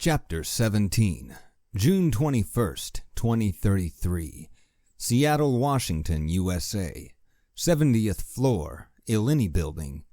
Chapter 17, June 21st, 2033, Seattle, Washington, USA, 70th floor, Illini Building,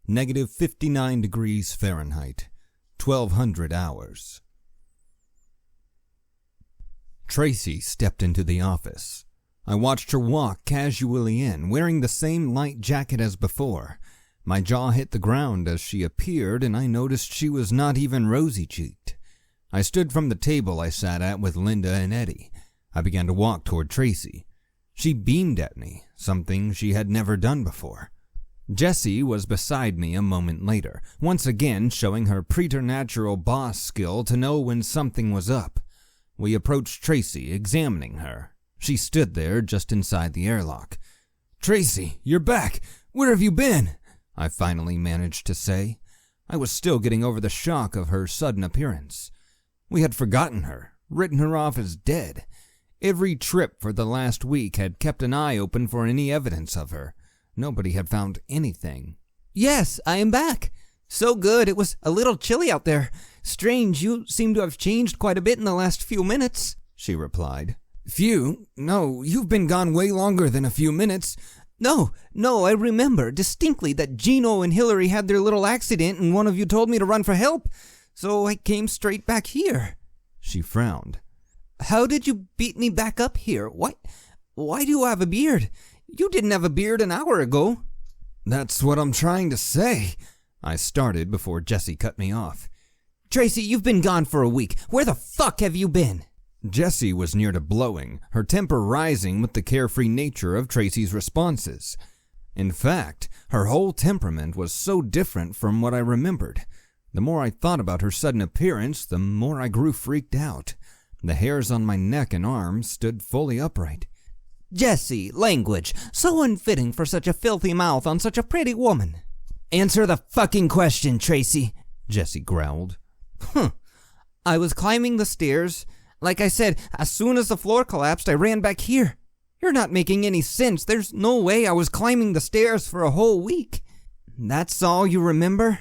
negative 59 degrees Fahrenheit, 1200 hours. Tracy stepped into the office. I watched her walk casually in, wearing the same light jacket as before. My jaw hit the ground as she appeared, and I noticed she was not even rosy-cheeked. I stood from the table I sat at with Linda and Eddie. I began to walk toward Tracy. She beamed at me, something she had never done before. Jessie was beside me a moment later, once again showing her preternatural boss skill to know when something was up. We approached Tracy, examining her. She stood there just inside the airlock. "Tracy, you're back! Where have you been?" I finally managed to say. I was still getting over the shock of her sudden appearance. We had forgotten her, written her off as dead. Every trip for the last week had kept an eye open for any evidence of her. Nobody had found anything. "Yes, I am back. So good, it was a little chilly out there. Strange, you seem to have changed quite a bit in the last few minutes," she replied. "Few? No, you've been gone way longer than a few minutes." No, I remember distinctly that Gino and Hillary had their little accident and one of you told me to run for help. So I came straight back here." She frowned. "How did you beat me back up here? Why do you have a beard? You didn't have a beard an hour ago." "That's what I'm trying to say," I started before Jessie cut me off. "Tracy, you've been gone for a week. Where the fuck have you been?" Jessie was near to blowing, her temper rising with the carefree nature of Tracy's responses. In fact, her whole temperament was so different from what I remembered. The more I thought about her sudden appearance, the more I grew freaked out. The hairs on my neck and arms stood fully upright. "Jessie, language, so unfitting for such a filthy mouth on such a pretty woman." "Answer the fucking question, Tracy," Jessie growled. "I was climbing the stairs. Like I said, as soon as the floor collapsed, I ran back here. You're not making any sense. There's no way I was climbing the stairs for a whole week. That's all you remember?"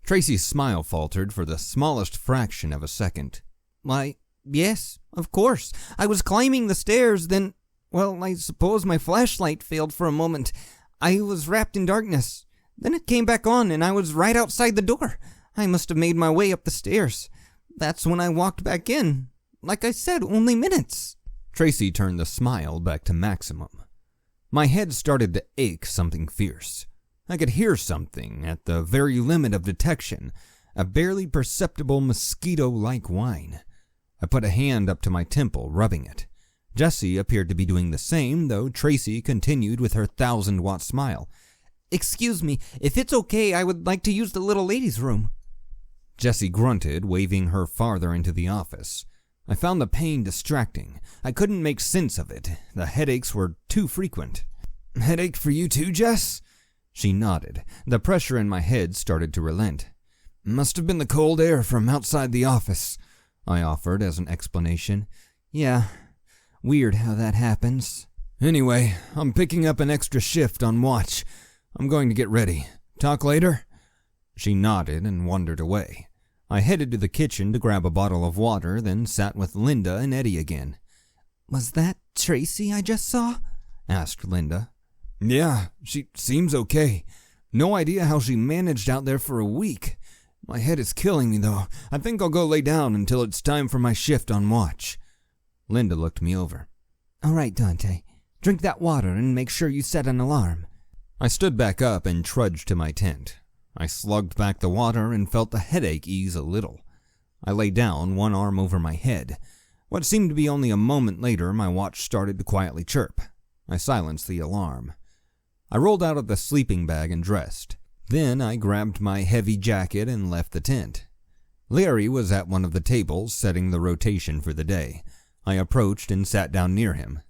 Tracy's smile faltered for the smallest fraction of a second. "Why, yes, of course. I was climbing the stairs, then, well, I suppose my flashlight failed for a moment. I was wrapped in darkness. Then it came back on, and I was right outside the door. I must have made my way up the stairs. That's when I walked back in. Like I said, only minutes." Tracy turned the smile back to maximum. My head started to ache something fierce. I could hear something at the very limit of detection, a barely perceptible mosquito-like whine. I put a hand up to my temple, rubbing it. Jessie appeared to be doing the same, though Tracy continued with her 1,000-watt smile. "Excuse me, if it's okay, I would like to use the little lady's room." Jessie grunted, waving her farther into the office. I found the pain distracting. I couldn't make sense of it. The headaches were too frequent. "Headache for you too, Jess?" She nodded. The pressure in my head started to relent. "Must have been the cold air from outside the office," I offered as an explanation. "Yeah, weird how that happens." "Anyway, I'm picking up an extra shift on watch. I'm going to get ready. Talk later?" She nodded and wandered away. I headed to the kitchen to grab a bottle of water, then sat with Linda and Eddie again. "Was that Tracy I just saw?" asked Linda. "Yeah, she seems okay. No idea how she managed out there for a week. My head is killing me, though. I think I'll go lay down until it's time for my shift on watch." Linda looked me over. "All right, Dante. Drink that water and make sure you set an alarm." I stood back up and trudged to my tent. I slugged back the water and felt the headache ease a little. I lay down, one arm over my head. What seemed to be only a moment later, my watch started to quietly chirp. I silenced the alarm. I rolled out of the sleeping bag and dressed. Then I grabbed my heavy jacket and left the tent. Larry was at one of the tables, setting the rotation for the day. I approached and sat down near him.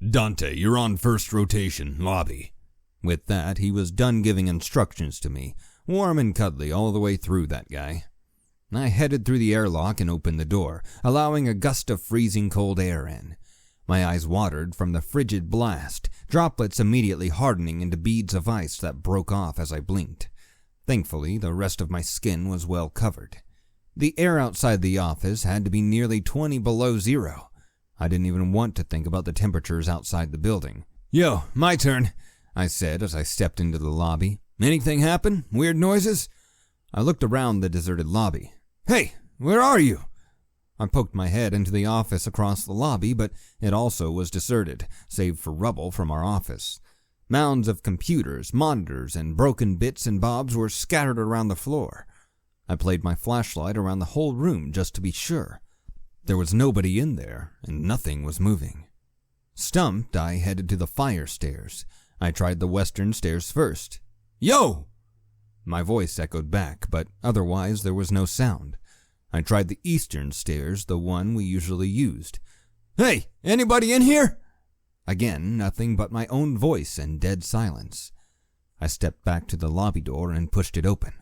"Dante, you're on first rotation, lobby." With that, he was done giving instructions to me, warm and cuddly all the way through, that guy. I headed through the airlock and opened the door, allowing a gust of freezing cold air in. My eyes watered from the frigid blast, droplets immediately hardening into beads of ice that broke off as I blinked. Thankfully, the rest of my skin was well covered. The air outside the office had to be nearly 20 below zero. I didn't even want to think about the temperatures outside the building. "Yo, my turn," I said as I stepped into the lobby. "Anything happen? Weird noises?" I looked around the deserted lobby. "Hey, where are you?" I poked my head into the office across the lobby, but it also was deserted, save for rubble from our office. Mounds of computers, monitors, and broken bits and bobs were scattered around the floor. I played my flashlight around the whole room just to be sure. There was nobody in there, and nothing was moving. Stumped, I headed to the fire stairs. I tried the western stairs first. "Yo!" My voice echoed back, but otherwise there was no sound. I tried the eastern stairs, the one we usually used. "Hey, anybody in here?" Again, nothing but my own voice and dead silence. I stepped back to the lobby door and pushed it open.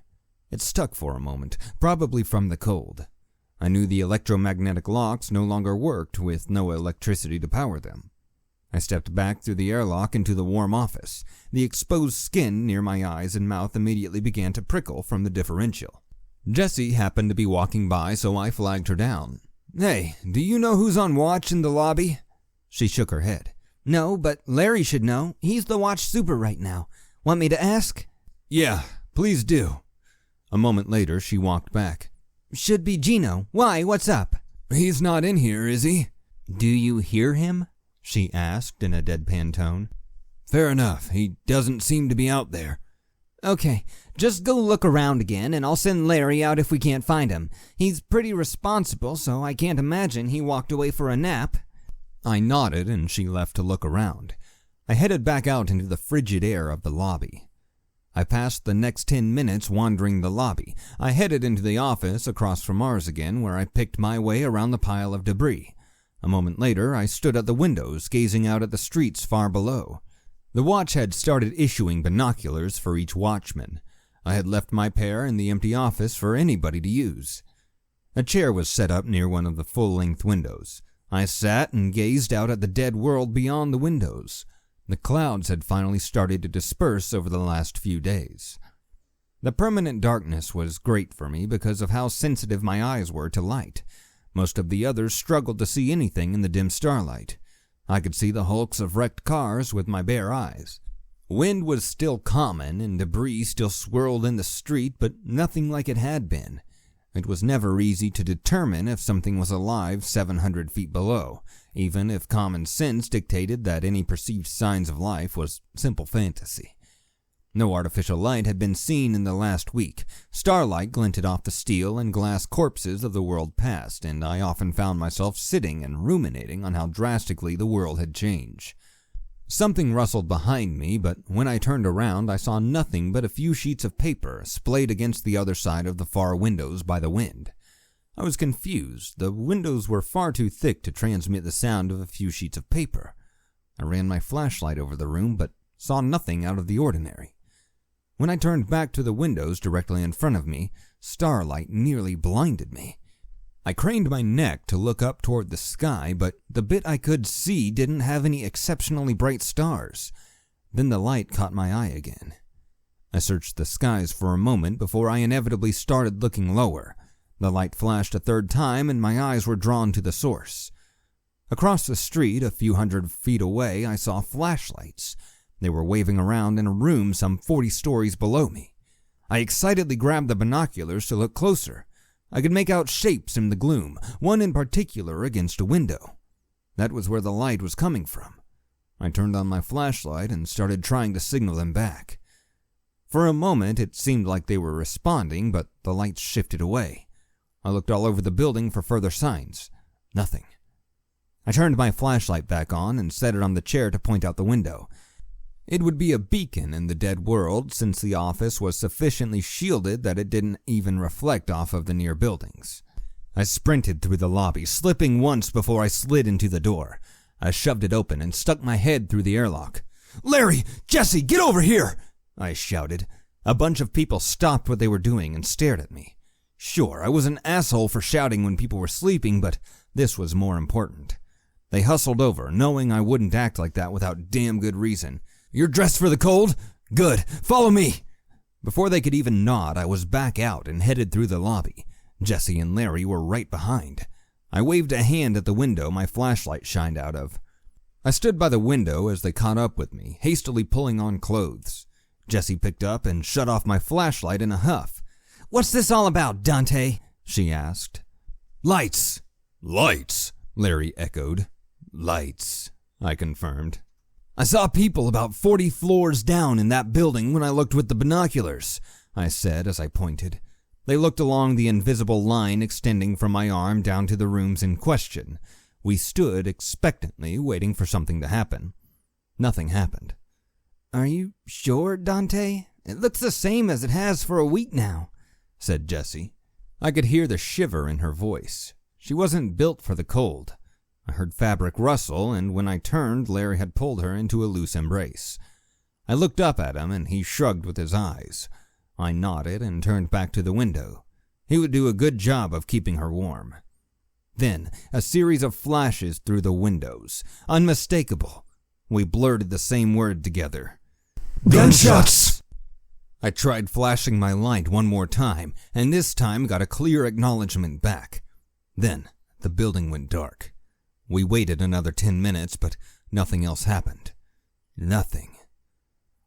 It stuck for a moment, probably from the cold. I knew the electromagnetic locks no longer worked with no electricity to power them. I stepped back through the airlock into the warm office. The exposed skin near my eyes and mouth immediately began to prickle from the differential. Jessie happened to be walking by, so I flagged her down. "Hey, do you know who's on watch in the lobby?" She shook her head. "No, but Larry should know. He's the watch super right now. Want me to ask?" "Yeah, please do." A moment later, she walked back. "Should be Gino. Why, what's up?" "He's not in here, is he?" "Do you hear him?" she asked in a deadpan tone. "Fair enough. He doesn't seem to be out there." "Okay, just go look around again, and I'll send Larry out if we can't find him. He's pretty responsible, so I can't imagine he walked away for a nap." I nodded, and she left to look around. I headed back out into the frigid air of the lobby. I passed the next 10 minutes wandering the lobby. I headed into the office across from ours again, where I picked my way around the pile of debris. A moment later, I stood at the windows, gazing out at the streets far below. The watch had started issuing binoculars for each watchman. I had left my pair in the empty office for anybody to use. A chair was set up near one of the full-length windows. I sat and gazed out at the dead world beyond the windows. The clouds had finally started to disperse over the last few days. The permanent darkness was great for me because of how sensitive my eyes were to light. Most of the others struggled to see anything in the dim starlight. I could see the hulks of wrecked cars with my bare eyes. Wind was still common and debris still swirled in the street, but nothing like it had been. It was never easy to determine if something was alive 700 feet below, even if common sense dictated that any perceived signs of life was simple fantasy. No artificial light had been seen in the last week. Starlight glinted off the steel and glass corpses of the world past, and I often found myself sitting and ruminating on how drastically the world had changed. Something rustled behind me, but when I turned around, I saw nothing but a few sheets of paper splayed against the other side of the far windows by the wind. I was confused. The windows were far too thick to transmit the sound of a few sheets of paper. I ran my flashlight over the room, but saw nothing out of the ordinary. When I turned back to the windows directly in front of me, starlight nearly blinded me. I craned my neck to look up toward the sky, but the bit I could see didn't have any exceptionally bright stars. Then the light caught my eye again. I searched the skies for a moment before I inevitably started looking lower. The light flashed a third time, and my eyes were drawn to the source. Across the street, a few hundred feet away, I saw flashlights. They were waving around in a room some 40 stories below me. I excitedly grabbed the binoculars to look closer. I could make out shapes in the gloom, one in particular against a window. That was where the light was coming from. I turned on my flashlight and started trying to signal them back. For a moment, it seemed like they were responding, but the lights shifted away. I looked all over the building for further signs. Nothing. I turned my flashlight back on and set it on the chair to point out the window. It would be a beacon in the dead world, since the office was sufficiently shielded that it didn't even reflect off of the near buildings. I sprinted through the lobby, slipping once before I slid into the door. I shoved it open and stuck my head through the airlock. "Larry! Jesse, get over here!" I shouted. A bunch of people stopped what they were doing and stared at me. Sure, I was an asshole for shouting when people were sleeping, but this was more important. They hustled over, knowing I wouldn't act like that without damn good reason. "You're dressed for the cold? Good. Follow me." Before they could even nod, I was back out and headed through the lobby. Jesse and Larry were right behind. I waved a hand at the window my flashlight shined out of. I stood by the window as they caught up with me, hastily pulling on clothes. Jesse picked up and shut off my flashlight in a huff. "What's this all about, Dante?" she asked. "Lights." "Lights," Larry echoed. "Lights," I confirmed. "I saw people about 40 floors down in that building when I looked with the binoculars," I said as I pointed. They looked along the invisible line extending from my arm down to the rooms in question. We stood expectantly, waiting for something to happen. Nothing happened. "Are you sure, Dante? It looks the same as it has for a week now," said Jessie. I could hear the shiver in her voice. She wasn't built for the cold. I heard fabric rustle, and when I turned, Larry had pulled her into a loose embrace. I looked up at him, and he shrugged with his eyes. I nodded and turned back to the window. He would do a good job of keeping her warm. Then, a series of flashes through the windows. Unmistakable. We blurted the same word together. "Gunshots!" I tried flashing my light one more time, and this time got a clear acknowledgement back. Then, the building went dark. We waited another 10 minutes, but nothing else happened. Nothing.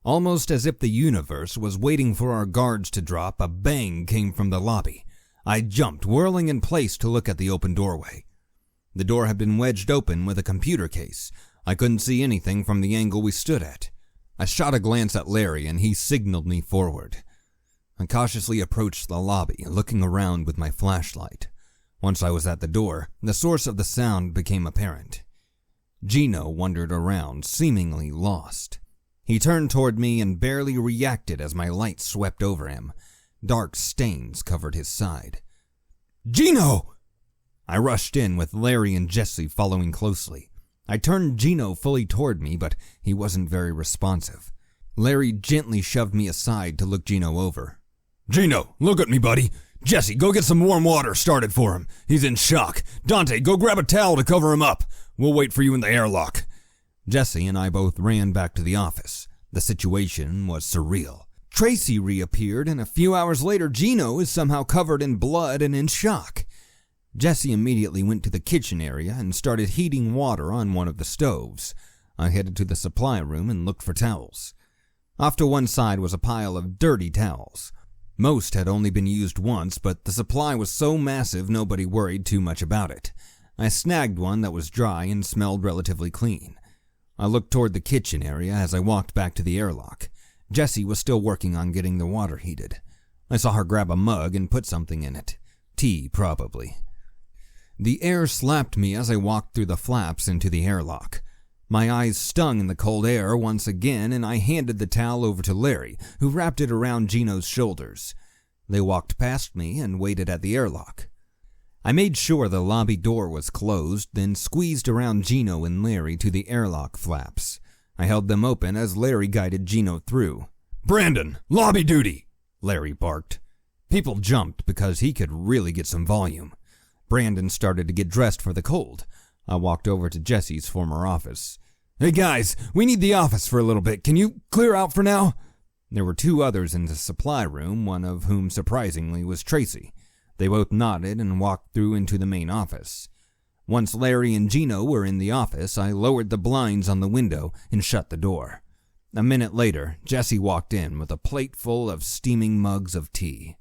Almost as if the universe was waiting for our guards to drop, a bang came from the lobby. I jumped, whirling in place to look at the open doorway. The door had been wedged open with a computer case. I couldn't see anything from the angle we stood at. I shot a glance at Larry, and he signaled me forward. I cautiously approached the lobby, looking around with my flashlight. Once I was at the door, the source of the sound became apparent. Gino wandered around, seemingly lost. He turned toward me and barely reacted as my light swept over him. Dark stains covered his side. "Gino!" I rushed in with Larry and Jesse following closely. I turned Gino fully toward me, but he wasn't very responsive. Larry gently shoved me aside to look Gino over. "Gino, look at me, buddy. Jesse, go get some warm water started for him. He's in shock. Dante, go grab a towel to cover him up. We'll wait for you in the airlock." Jesse and I both ran back to the office. The situation was surreal. Tracy reappeared, and a few hours later, Gino is somehow covered in blood and in shock. Jesse immediately went to the kitchen area and started heating water on one of the stoves. I headed to the supply room and looked for towels. Off to one side was a pile of dirty towels. Most had only been used once, but the supply was so massive nobody worried too much about it. I snagged one that was dry and smelled relatively clean. I looked toward the kitchen area as I walked back to the airlock. Jessie was still working on getting the water heated. I saw her grab a mug and put something in it. Tea, probably. The air slapped me as I walked through the flaps into the airlock. My eyes stung in the cold air once again, and I handed the towel over to Larry, who wrapped it around Gino's shoulders. They walked past me and waited at the airlock. I made sure the lobby door was closed, then squeezed around Gino and Larry to the airlock flaps. I held them open as Larry guided Gino through. "Brandon, lobby duty!" Larry barked. People jumped because he could really get some volume. Brandon started to get dressed for the cold. I walked over to Jesse's former office. "Hey guys, we need the office for a little bit. Can you clear out for now?" There were two others in the supply room, one of whom surprisingly was Tracy. They both nodded and walked through into the main office. Once Larry and Gino were in the office, I lowered the blinds on the window and shut the door. A minute later, Jesse walked in with a plate full of steaming mugs of tea.